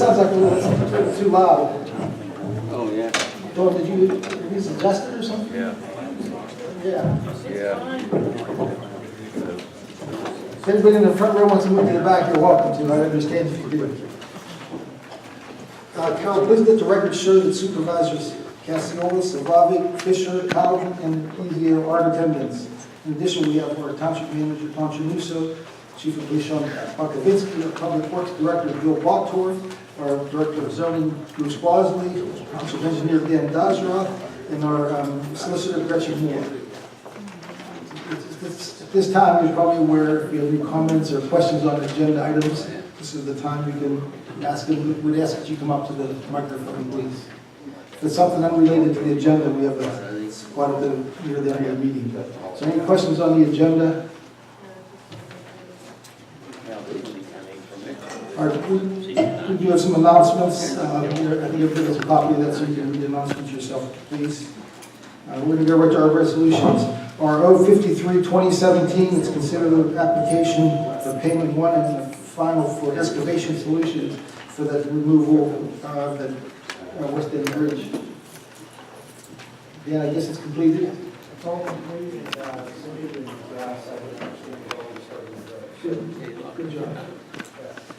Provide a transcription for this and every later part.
sounds like a little too loud. Oh, yeah. Dawn, did you adjust it or something? Yeah. Yeah. Yeah. If anybody in the front row wants to move to the back, you're welcome to. I understand if you do. Carol, please let the record show that Supervisors Cassiola, Savavic, Fisher, Calvin, and Ezio are in attendance. In addition, we have our Township Manager, Tom Chanuso, Chief of Police, Sean Bakovinsky, our Public Works Director, Bill Baltorf, our Director of Zoning, Bruce Bosley, Township Engineer, Dan Dazra, and our Solicitor, Gretchen Moore. At this time, you're probably aware if you have any comments or questions on agenda items, this is the time you can ask them. We'd ask that you come up to the microphone, please. If it's something unrelated to the agenda, we have a spot near the end of the meeting. So any questions on the agenda? All right, we do have some announcements. I think everybody has a copy of that, so you can read the announcements yourself, please. We're going to go right to our resolutions. Our 053-2017 is considered an application for payment one and the final for excavation solutions for the removal of the West End Bridge. Yeah, I guess it's completed. It's all completed, Good job.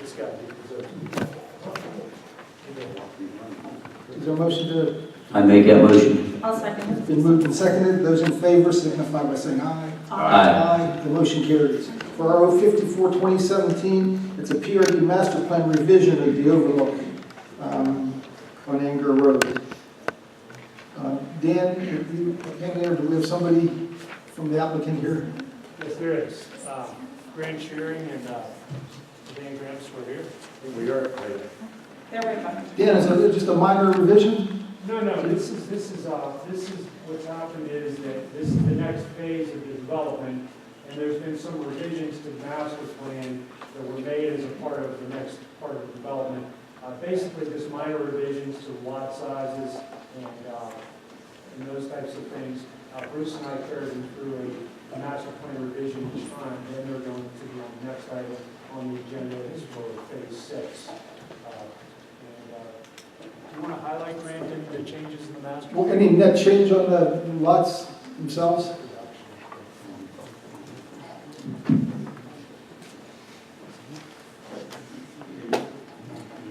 This guy. Is there a motion to? I make that motion. I'll second it. It's been moved and seconded. Those in favor signify by saying aye. Aye. The motion carries. For our 054-2017, it's a PRD master plan revision of the overlook on Anger Road. Dan, if you hang there, do we have somebody from the applicant here? Yes, there is. Grant Shearing and Dan Gramps were here. We are. They're right behind. Dan, is it just a minor revision? No, this is what's happened is that this is the next phase of the development, and there's been some revisions to the master plan that were made as a part of the next part of the development. Basically, just minor revisions to lot sizes and those types of things. Bruce and I carried them through a master plan revision each time, and then they're going to be on the next item on the agenda is for phase 6. Do you want to highlight, Grant, any of the changes in the master plan? Well, any net change on the lots themselves?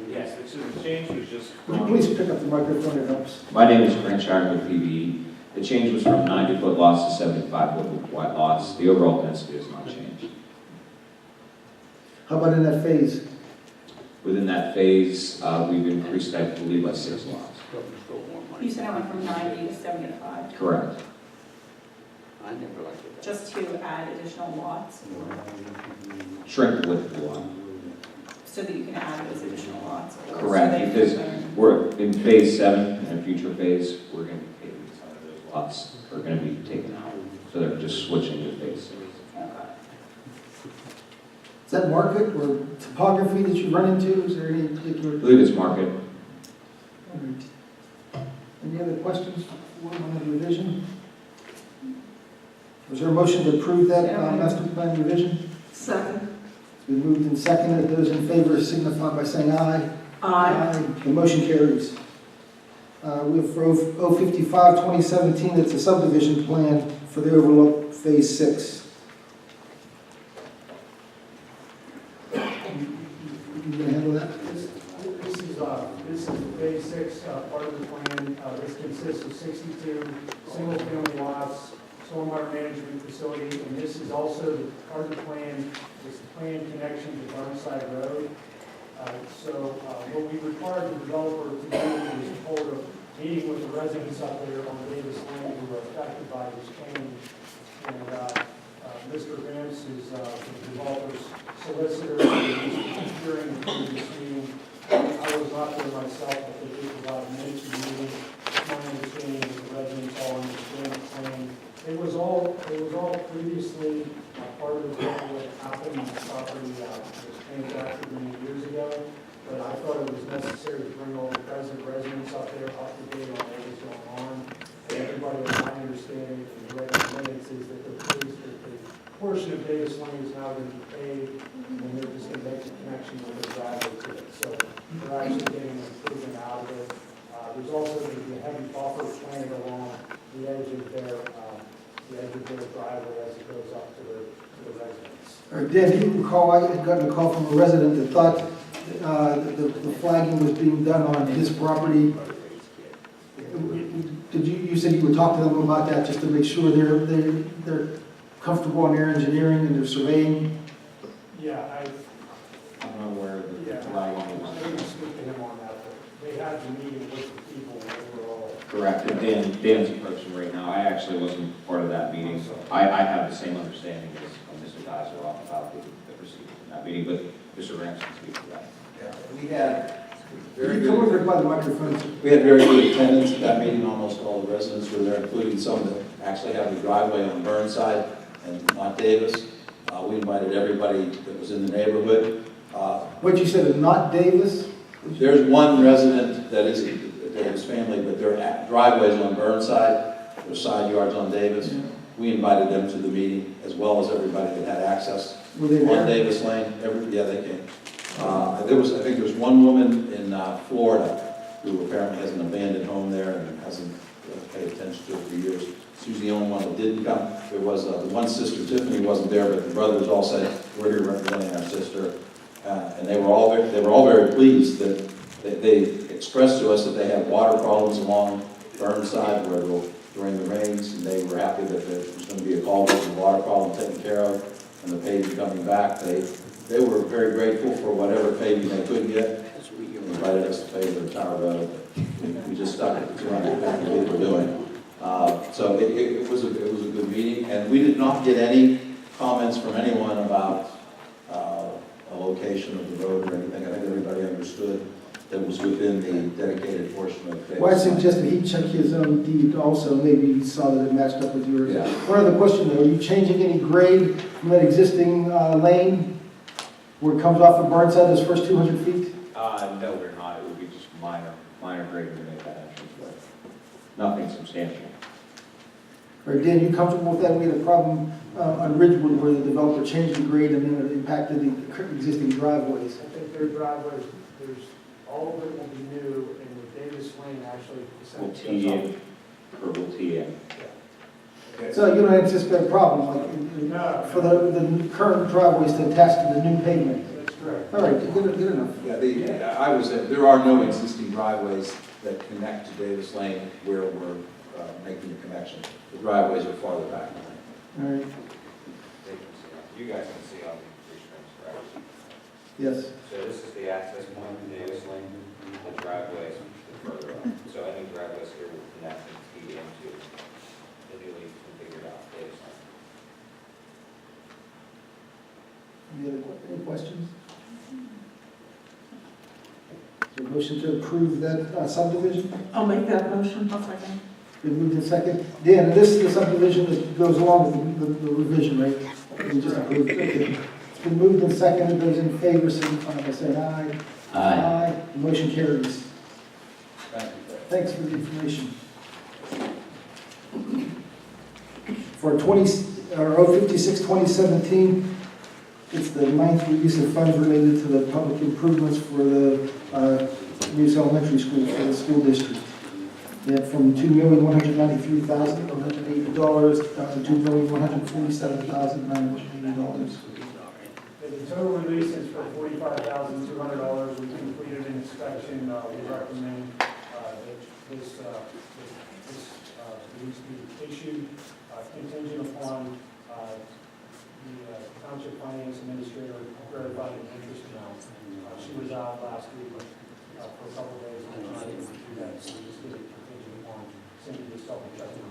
Yes, the change was just Would you please pick up the microphone? It helps. My name is Grant Shire with PVE. The change was from 90-foot lots to 75-foot wide lots. The overall density has not changed. How about in that phase? Within that phase, we've increased, I believe, by 6 lots. You said I went from 90 to 75. Correct. I never liked it. Just to add additional lots, Shrink the width of the lot. so that you can add those additional lots. Correct, So they because can- we're in phase 7, in a future phase, we're going to be taking some of those lots are going to be taken out. So they're just switching to phase 6. Okay. Is that market or topography that you run into? Is there any particular? I believe it's market. All right. Any other questions on the revision? Was there a motion to approve that master plan revision? Second. It's been moved and seconded. Those in favor signify by saying aye. Aye. The motion carries. We have for 055-2017, it's a subdivision plan for the overlook phase 6. You going to handle that? This is phase 6 part of the plan. This consists of 62 single-family lots, stormwater management facility, and this is also the part of the plan, this planned connection to Burnside Road. What we required the developer to do is hold a meeting with the residents up there on Davis Lane who are affected by this change. And Mr. Gramps is the developer's solicitor, and he's hearing the previous meeting. I was not there myself, but they did provide minutes of the meeting. It's my understanding that the residents all understand the plan. It was all previously part of what happened on the property that was transacted many years ago. But I thought it was necessary to bring all the present residents up there up to date on what was going on. And everybody, with my understanding and the minutes is that they're pleased that the portion of Davis Lane is now going to be paid, and they're just going to make the connection with the driveway to it. So they're actually getting an improvement out of it. There's also the heavy buffer planted along the edge of their driveway as it goes up to the residence. All right, Dan, do you recall, I had gotten a call from a resident that thought the flagging was being done on his property. Did you said you would talk to them about that just to make sure they're comfortable in their engineering and their surveying? Yeah, I'm not aware of the Yeah. flagging. I didn't speak to him on that, but they had the meeting with the people overall. Correct, and Dan's approaching right now. I actually wasn't part of that meeting. I have the same understanding as Mr. Dizeroff about the procedures in that meeting, but Mr. Rams can speak to that. Yeah, we had very You come over good, by the microphone. we had very good attendance at that meeting. Almost all the residents were there, including some that actually have the driveway on Burnside and not Davis. We invited everybody that was in the neighborhood. What you said, not Davis? There's one resident that is a Davis family, but their driveway's on Burnside, their side yards on Davis. We invited them to the meeting, as well as everybody that had access Were they on there? Davis Lane. Yeah, they came. I think there was one woman in Florida who apparently has an abandoned home there and hasn't paid attention to it for years. She was the only one that didn't come. There was the one sister, Tiffany, wasn't there, but the brothers all said, "We're here representing our sister," and they were all very pleased that they expressed to us that they had water problems along Burnside during the rains, and they were happy that there was going to be a culvert and water problem taken care of, and the paving coming back. They were very grateful for whatever paving they could get. They invited us to pave their tower road. We just stuck at the 250 we were doing. So it was a good meeting, and we did not get any comments from anyone about a location of the road or anything. I think everybody understood that it was within the dedicated portion of the. Well, I suggested he check his own deed also, maybe he saw that it matched up with yours. Yeah. One other question though, are you changing any grade from that existing lane where it comes off of Burnside, those first 200 feet? No, we're not. It would be just minor grading to make that entrance, but nothing substantial. Or Dan, you comfortable with that? We had a problem on Ridgewood where the developer changed the grade and then it impacted the existing driveways. I think their driveways, all of it will be new, and the Davis Lane actually. We'll tee in, or we'll tee in. So you don't anticipate a problem, like, No. for the current driveways to attach to the new pavement? That's correct. All right, good enough. Yeah, I was there. There are no existing driveways that connect to Davis Lane where we're making the connection. The driveways are farther back. All right, You guys can see on the restraints, correct? yes. So this is the access point to Davis Lane, the driveways further up. So any driveways here will connect and feed into the newly configured out Davis Lane. Any questions? Is there a motion to approve that subdivision? I'll make that motion. I'll second. Been moved in second. Dan, this is the subdivision that goes along with the revision, right? We just approved it. Okay. It's been moved and seconded. Those in favor, signify by saying aye. Aye. The motion carries. Thank you. Thanks for the information. For 056-2017, it's the ninth release of funds related to the public improvements for the News Elementary School for the school district. We had from $2,193,180 down to $2,147,980. The total release is for $45,200. We completed an inspection. We recommend that this release be issued contingent upon the Township Finance Administrator verifying the interest amount. She was out last week for a couple of days and trying to do that. So we just did it contingent upon simply just double checking.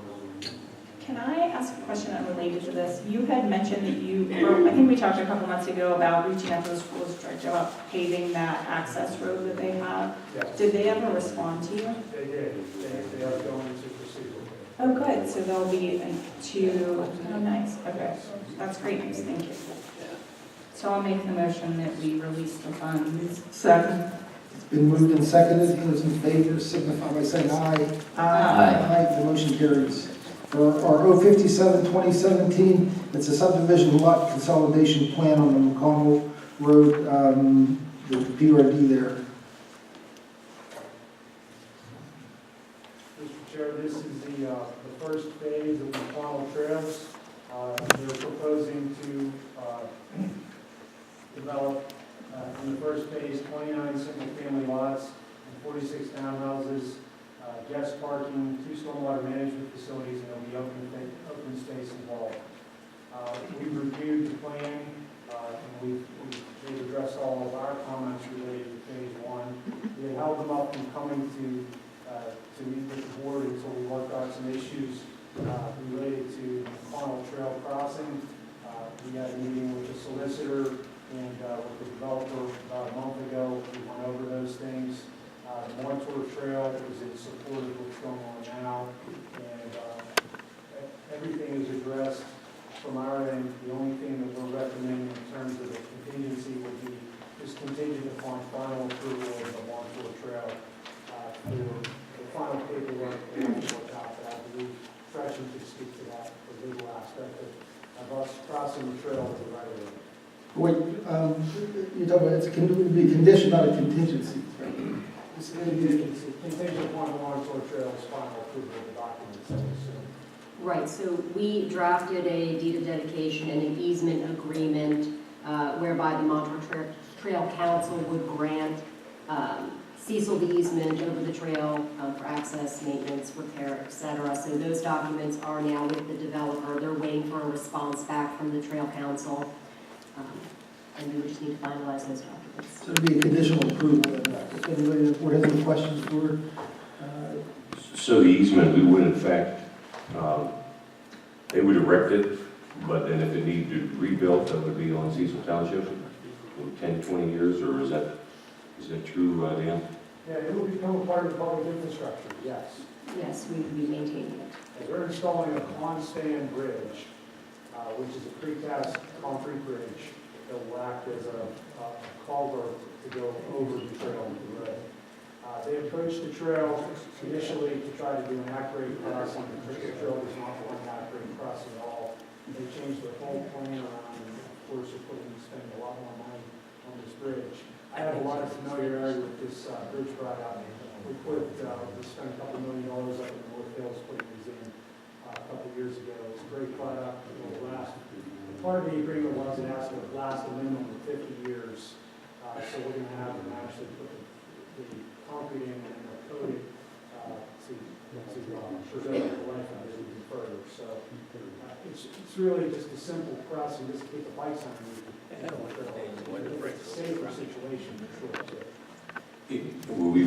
Can I ask a question unrelated to this? You had mentioned that I think we talked a couple months ago about reaching out to the school district about paving that access road that they have. Yes. Did they ever respond to you? They did. They are going to proceed with it. Oh, good. So there'll be oh, nice. Okay. That's great news. Thank you. So I'll make the motion that we release the funds. Second. It's been moved and seconded. Those in favor, signify by saying aye. Aye. The motion carries. For our 057-2017, it's a subdivision lot consolidation plan on the McConnell Road, the PRD there. Mr. Chair, this is the first phase of the final trails. They're proposing to develop, in the first phase, 29 single-family lots and 46 townhouses, guest parking, 2 stormwater management facilities, and there'll be open space involved. We've reviewed the plan, and they've addressed all of our comments related to phase 1. We held them up from coming to meet with the board until we worked out some issues related to final trail crossing. We had a meeting with the solicitor and with the developer about a month ago. We went over those things. The Montour Trail is in support of what's going on now, and everything is addressed from our end. The only thing that we're recommending in terms of the contingency would be just contingent upon final approval of the Montour Trail for the final paperwork and work out. But I believe Gretchen could speak to that, the legal aspect of us crossing the trail with the right of way. Wait, you're talking about, it would be a condition, not a contingency. It's a contingency, contingent upon the Montour Trail's final approval of the documents that we submitted. Right, so we drafted a deed of dedication and an easement agreement whereby the Montour Trail Council would grant Cecil the easement over the trail for access, maintenance, repair, etc. So those documents are now with the developer. They're waiting for a response back from the Trail Council. And we would just need to finalize those documents. So it'd be a conditional approval. If anybody in the board has any questions for So the easement, we would in fact, they would erect it, but then if it needed to be rebuilt, that would be on Cecil Township in 10, 20 years, or is that true, Dan? Yeah, it will become a part of the public infrastructure, yes. Yes, we would be maintaining it. And we're installing a con-span bridge, which is a precast concrete bridge that will act as a culvert to go over the trail and the road. They approached the trail initially to try to do an accurate crossing. The trail was not one accurate crossing at all. They changed their whole plan around, and of course, they're spending a lot more money on this bridge. I have a lot of familiarity with this bridge product. We spent a couple $1 million up in the North Hills putting these in a couple of years ago. It's a great product. It will last. Part of the agreement was it has to last a minimum of 50 years. So we're going to have them actually put the concrete in and coat it to preserve the life of it even further. So it's really just a simple crossing, just to keep the bikes on the It's a safer situation for sure. Will we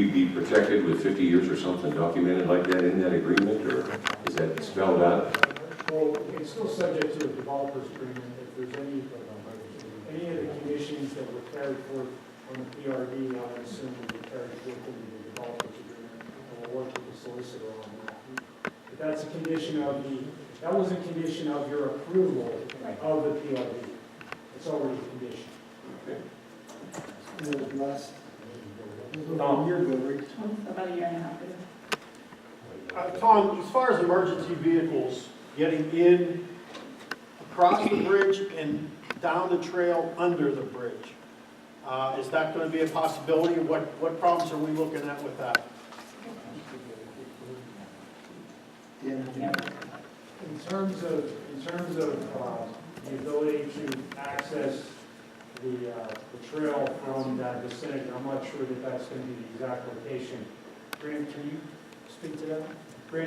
be protected with 50 years or something documented like that in that agreement, or is that spelled out? Well, it's still subject to a developer's agreement. If there's any of the conditions that were carried forth on the PRD, I would assume would be carried forth in the developer's agreement, and we'll work with the solicitor on that. But that's a condition of that was a condition of your approval of the PRD. It's already a condition. it last? It was about a year ago, right? About a year and a half ago. Tom, as far as emergency vehicles getting in, across the bridge and down the trail under the bridge, is that going to be a possibility? What problems are we looking at with that? Yeah. In terms of the ability to access the trail from that vicinity, I'm not sure that that's going to be the exact location. Grant, can you speak to that? Grant